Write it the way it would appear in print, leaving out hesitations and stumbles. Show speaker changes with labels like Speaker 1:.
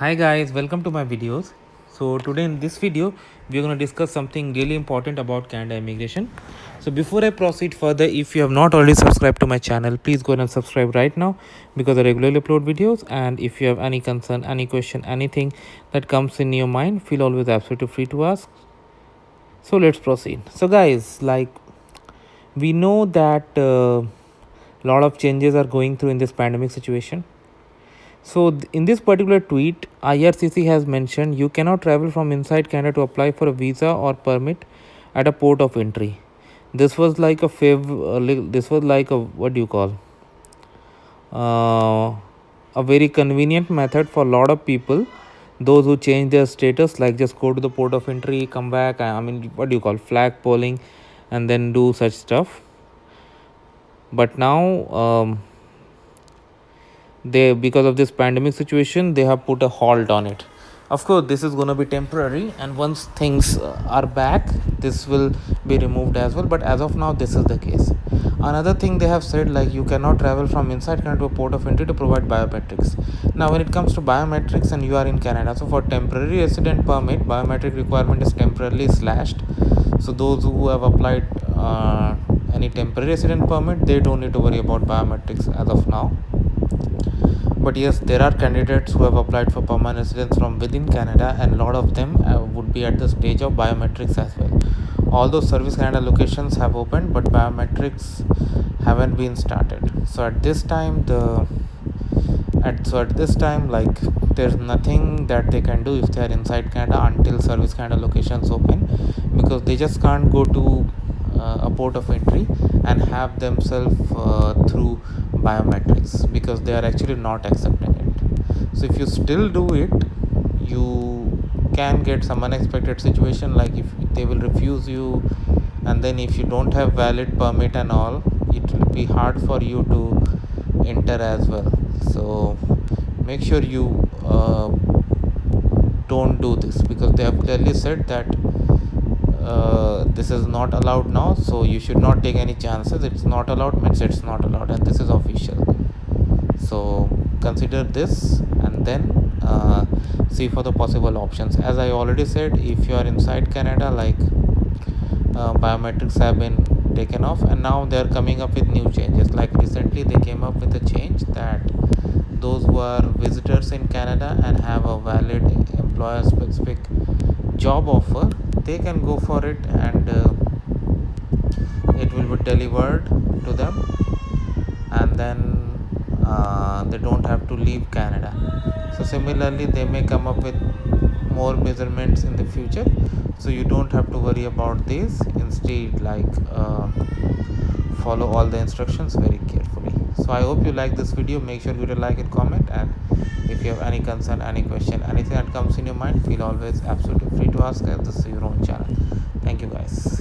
Speaker 1: Hi guys, welcome to my videos. So today in this video we're going to discuss something really important about Canada immigration. So before I proceed further, if you have not already subscribed to my channel, please go ahead and subscribe right now because I regularly upload videos. And if you have any concern, any question, anything that comes in your mind, feel always absolutely free to ask. So let's proceed. So guys, we know that lot of changes are going through in this pandemic situation. So in this particular tweet, IRCC has mentioned you cannot travel from inside Canada to apply for a visa or permit at a port of entry. This was like a this was like a what do you call a very convenient method for a lot of people. Those who change their status, like just go to the port of entry, come back. I mean, what do you call flag polling, and then do such stuff. But now they, because of this pandemic situation, they have put a halt on it. Of course this is going to be temporary, and once things are back, this will be removed as well, but as of now this is the case. Another thing they have said, like you cannot travel from inside Canada to a port of entry to provide biometrics. Now when it comes to biometrics and you are in Canada, so for temporary resident permit, biometric requirement is temporarily slashed. So those who have applied any temporary resident permit, they don't need to worry about biometrics as of now. But yes, there are candidates who have applied for permanent residence from within Canada, and a lot of them would be at the stage of biometrics as well. Although Service Canada locations have opened, but biometrics haven't been started. So at this time, like there's nothing that they can do if they are inside Canada until Service Canada locations open, because they just can't go to a port of entry and have themselves through biometrics, because they are actually not accepting it. So if you still do it, you can get some unexpected situation, like if they will refuse you, and then if you don't have valid permit and all, it will be hard for you to enter as well. So make sure you don't do this, because they have clearly said that this is not allowed now, so you should not take any chances. It's not allowed means it's not allowed, and this is official. So consider this, and then see for the possible options. As I already said, if you are inside Canada, like biometrics have been taken off, and now they are coming up with new changes. Like recently they came up with a change that those who are visitors in Canada and have a valid employer specific job offer, they can go for it, and it will be delivered to them, and then they don't have to leave Canada. So similarly they may come up with more measurements in the future, so you don't have to worry about this. Instead, follow all the instructions very carefully. So I hope you like this video. Make sure you to like and comment, and if you have any concern, any question, anything that comes in your mind, feel always absolutely free to ask, as this is your own channel. Thank you guys.